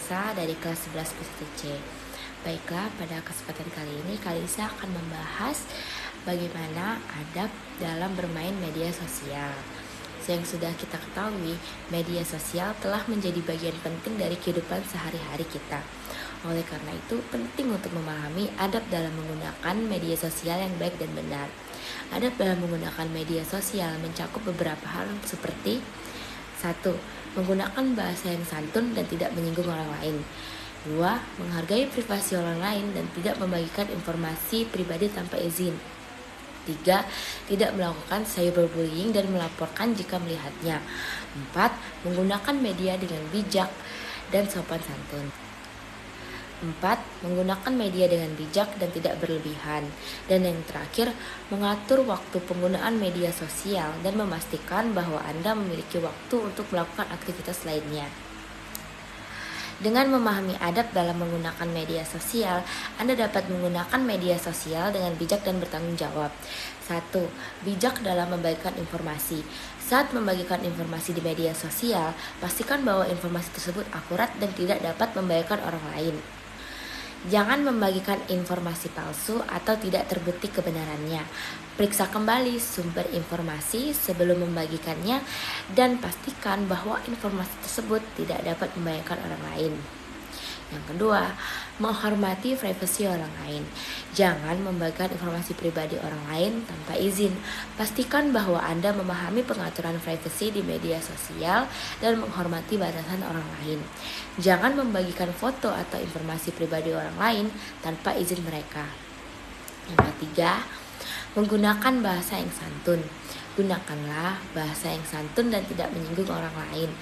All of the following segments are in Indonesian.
Kalisa dari kelas 11 PCTC. Baiklah, pada kesempatan kali ini Kalisa akan membahas bagaimana adab dalam bermain media sosial. Yang sudah kita ketahui, media sosial telah menjadi bagian penting dari kehidupan sehari-hari kita. Oleh karena itu, penting untuk memahami adab dalam menggunakan media sosial yang baik dan benar. Adab dalam menggunakan media sosial mencakup beberapa hal seperti 1. Menggunakan bahasa yang santun dan tidak menyinggung orang lain. 2. Menghargai privasi orang lain dan tidak membagikan informasi pribadi tanpa izin. 3. Tidak melakukan cyberbullying dan melaporkan jika melihatnya. 4. Menggunakan media dengan bijak dan sopan santun. 4. Menggunakan media dengan bijak dan tidak berlebihan. Dan yang terakhir, mengatur waktu penggunaan media sosial dan memastikan bahwa Anda memiliki waktu untuk melakukan aktivitas lainnya. Dengan memahami adab dalam menggunakan media sosial, Anda dapat menggunakan media sosial dengan bijak dan bertanggung jawab. 1. Bijak dalam membagikan informasi. Saat membagikan informasi di media sosial, pastikan bahwa informasi tersebut akurat dan tidak dapat membahayakan orang lain. Jangan membagikan informasi palsu atau tidak terbukti kebenarannya. Periksa kembali sumber informasi sebelum membagikannya dan pastikan bahwa informasi tersebut tidak dapat membahayakan orang lain. Yang kedua, menghormati privasi orang lain. Jangan membagikan informasi pribadi orang lain tanpa izin. Pastikan bahwa Anda memahami pengaturan privasi di media sosial dan menghormati batasan orang lain. Jangan membagikan foto atau informasi pribadi orang lain tanpa izin mereka. Yang ketiga, menggunakan bahasa yang santun. Gunakanlah bahasa yang santun dan tidak menyinggung orang lain.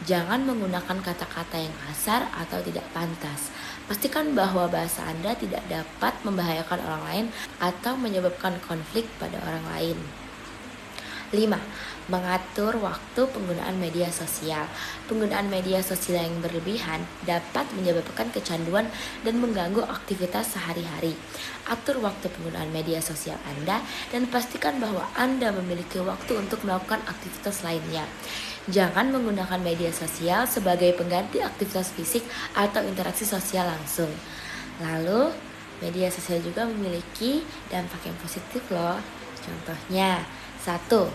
Jangan menggunakan kata-kata yang kasar atau tidak pantas. Pastikan bahwa bahasa Anda tidak dapat membahayakan orang lain atau menyebabkan konflik pada orang lain. 5. Mengatur waktu penggunaan media sosial. Penggunaan media sosial yang berlebihan dapat menyebabkan kecanduan dan mengganggu aktivitas sehari-hari. Atur waktu penggunaan media sosial Anda dan pastikan bahwa Anda memiliki waktu untuk melakukan aktivitas lainnya. Jangan menggunakan media sosial sebagai pengganti aktivitas fisik atau interaksi sosial langsung. Lalu, media sosial juga memiliki dampak yang positif loh. Contohnya, 1.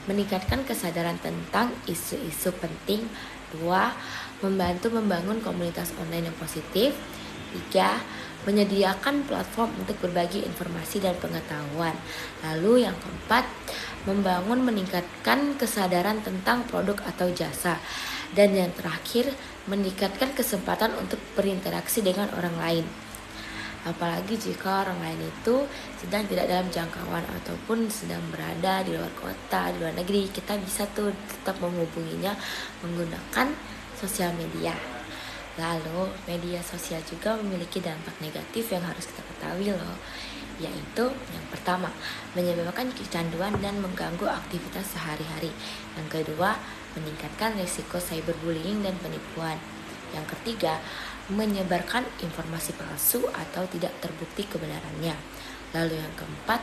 Meningkatkan kesadaran tentang isu-isu penting. 2. Membantu membangun komunitas online yang positif. 3. Menyediakan platform untuk berbagi informasi dan pengetahuan. Lalu yang keempat, meningkatkan kesadaran tentang produk atau jasa. Dan yang terakhir, meningkatkan kesempatan untuk berinteraksi dengan orang lain. Apalagi jika orang lain itu sedang tidak dalam jangkauan ataupun sedang berada di luar kota, di luar negeri, kita bisa tuh tetap menghubunginya menggunakan sosial media. Lalu media sosial juga memiliki dampak negatif yang harus kita ketahui loh, yaitu yang pertama, menyebabkan kecanduan dan mengganggu aktivitas sehari-hari. Yang kedua, meningkatkan risiko cyberbullying dan penipuan. Yang ketiga, menyebarkan informasi palsu atau tidak terbukti kebenarannya. Lalu yang keempat,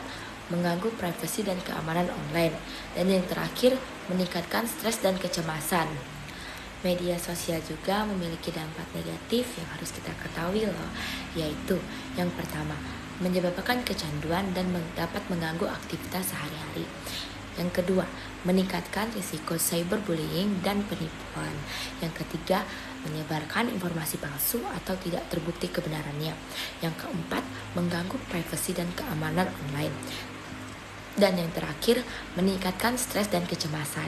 mengganggu privasi dan keamanan online. Dan yang terakhir, meningkatkan stres dan kecemasan. Media sosial juga memiliki dampak negatif yang harus kita ketahui loh, yaitu yang pertama, menyebabkan kecanduan dan dapat mengganggu aktivitas sehari-hari. Yang kedua, meningkatkan risiko cyberbullying dan penipuan. Yang ketiga, menyebarkan informasi palsu atau tidak terbukti kebenarannya. Yang keempat, mengganggu privasi dan keamanan online. Dan yang terakhir, meningkatkan stres dan kecemasan.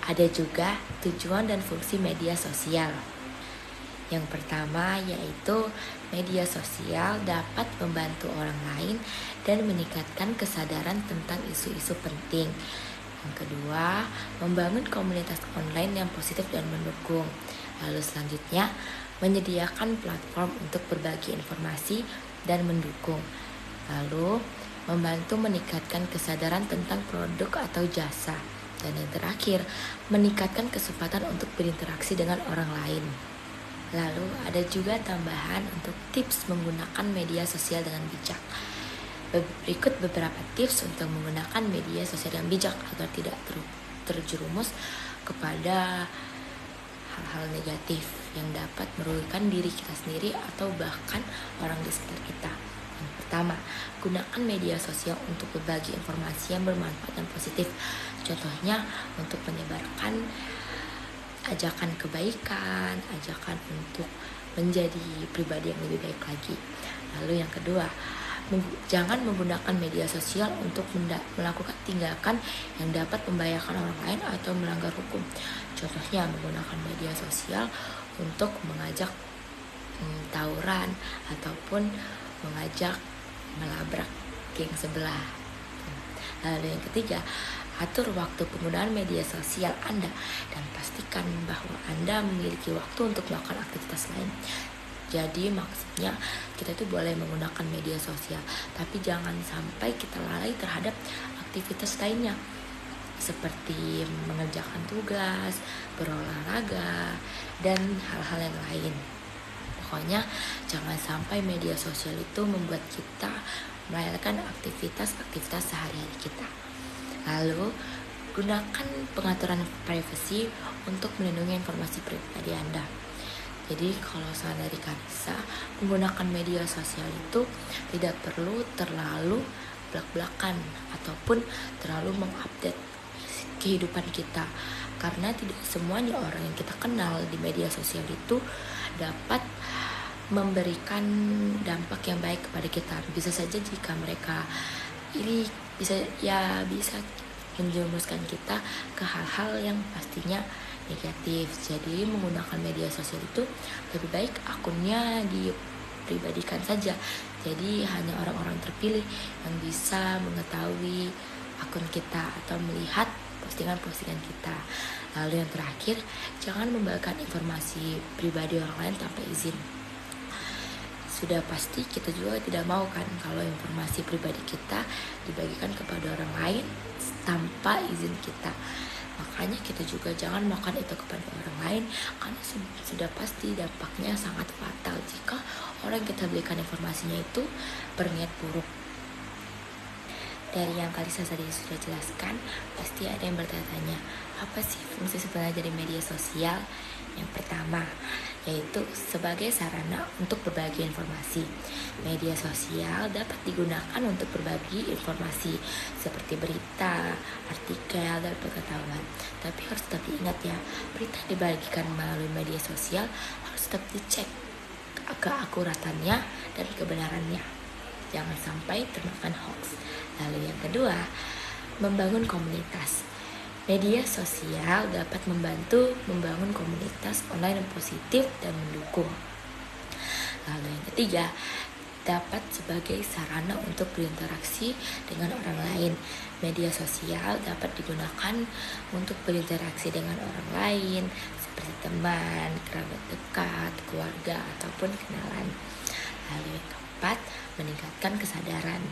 Ada juga tujuan dan fungsi media sosial. Yang pertama yaitu media sosial dapat membantu orang lain dan meningkatkan kesadaran tentang isu-isu penting. Yang kedua, membangun komunitas online yang positif dan mendukung. Lalu selanjutnya, menyediakan platform untuk berbagi informasi dan mendukung. Lalu, membantu meningkatkan kesadaran tentang produk atau jasa. Dan yang terakhir, meningkatkan kesempatan untuk berinteraksi dengan orang lain. Lalu ada juga tambahan untuk tips menggunakan media sosial dengan bijak. Berikut beberapa tips untuk menggunakan media sosial dengan bijak agar tidak terjerumus kepada hal-hal negatif. yang dapat merugikan diri kita sendiri atau bahkan orang di sekitar kita. Yang pertama, gunakan media sosial untuk berbagi informasi yang bermanfaat dan positif. Contohnya untuk menyebarkan ajakan kebaikan, ajakan untuk menjadi pribadi yang lebih baik lagi. Lalu yang kedua, jangan menggunakan media sosial untuk melakukan tindakan yang dapat membahayakan orang lain atau melanggar hukum. Contohnya menggunakan media sosial untuk mengajak tawuran ataupun mengajak melabrak geng sebelah. Lalu yang ketiga, atur waktu penggunaan media sosial Anda dan pastikan bahwa Anda memiliki waktu untuk melakukan aktivitas lain. Jadi maksudnya kita itu boleh menggunakan media sosial, tapi jangan sampai kita lalai terhadap aktivitas lainnya seperti mengerjakan tugas, berolahraga, dan hal-hal yang lain. Pokoknya jangan sampai media sosial itu membuat kita melalaikan aktivitas sehari-hari kita. Lalu, gunakan pengaturan privasi untuk melindungi informasi pribadi Anda. Jadi kalau saran dari Kanisa, menggunakan media sosial itu tidak perlu terlalu belak-belakan ataupun terlalu mengupdate kehidupan kita, karena tidak semuanya orang yang kita kenal di media sosial itu dapat memberikan dampak yang baik kepada kita. Bisa saja jika mereka ini bisa menjerumuskan kita ke hal-hal yang pastinya negatif. Jadi menggunakan media sosial itu lebih baik akunnya dipribadikan saja. Jadi hanya orang-orang terpilih yang bisa mengetahui akun kita atau melihat postingan-postingan kita. Lalu yang terakhir, jangan membagikan informasi pribadi orang lain tanpa izin. Sudah pasti kita juga tidak mau kan kalau informasi pribadi kita dibagikan kepada orang lain tanpa izin kita. Makanya kita juga jangan melakukan itu kepada orang lain, karena sudah pasti dampaknya sangat fatal jika orang yang kita berikan informasinya itu berniat buruk. Dari yang Kalisa tadi sudah jelaskan, pasti ada yang bertanya-tanya, apa sih fungsi sebenarnya dari media sosial? Yang pertama, yaitu sebagai sarana untuk berbagi informasi. Media sosial dapat digunakan untuk berbagi informasi seperti berita, artikel, dan pengetahuan. Tapi harus tetap diingat ya, berita yang dibagikan melalui media sosial harus tetap dicek keakuratannya dan kebenarannya. Jangan sampai termakan hoax. Lalu yang kedua, membangun komunitas. Media sosial dapat membantu membangun komunitas online yang positif dan mendukung. Lalu yang ketiga, dapat sebagai sarana untuk berinteraksi dengan orang lain. Media sosial dapat digunakan untuk berinteraksi dengan orang lain seperti teman, kerabat dekat, keluarga, ataupun kenalan. Lalu yang keempat, meningkatkan kesadaran.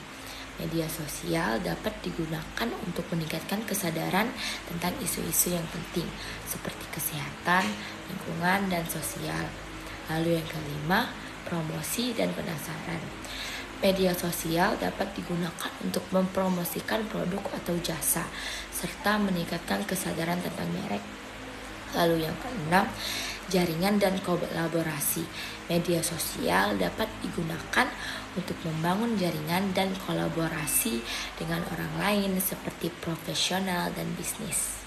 Media sosial dapat digunakan untuk meningkatkan kesadaran tentang isu-isu yang penting seperti kesehatan, lingkungan, dan sosial. Lalu yang kelima, promosi dan penasaran. Media sosial dapat digunakan untuk mempromosikan produk atau jasa serta meningkatkan kesadaran tentang merek. Lalu yang keenam, jaringan dan kolaborasi. Media sosial dapat digunakan untuk membangun jaringan dan kolaborasi dengan orang lain seperti profesional dan bisnis.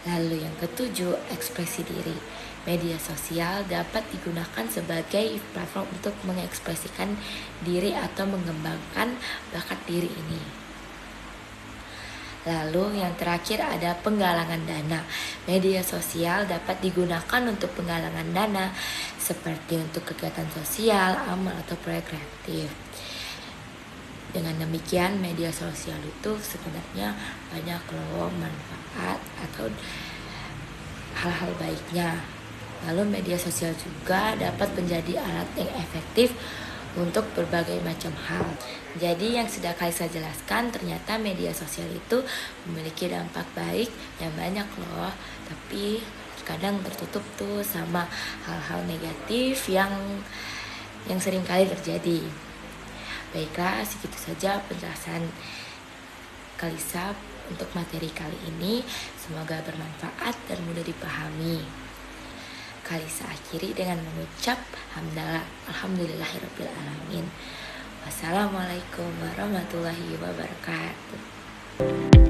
Lalu yang ketujuh, ekspresi diri. Media sosial dapat digunakan sebagai platform untuk mengekspresikan diri atau mengembangkan bakat diri ini. Lalu yang terakhir ada penggalangan dana. Media sosial dapat digunakan untuk penggalangan dana seperti untuk kegiatan sosial, amal, atau proyek kreatif. Dengan demikian media sosial itu sebenarnya banyak loh manfaat atau hal-hal baiknya. Lalu media sosial juga dapat menjadi alat yang efektif untuk berbagai macam hal. Jadi yang sudah Kalisa jelaskan, ternyata media sosial itu memiliki dampak baik yang banyak loh, tapi kadang tertutup tuh sama hal-hal negatif yang sering kali terjadi. Baiklah, segitu saja penjelasan Kalisa untuk materi kali ini. Semoga bermanfaat dan mudah dipahami. Kalisa akhiri dengan mengucap alhamdulillahirabbil alamin. Wassalamualaikum warahmatullahi wabarakatuh.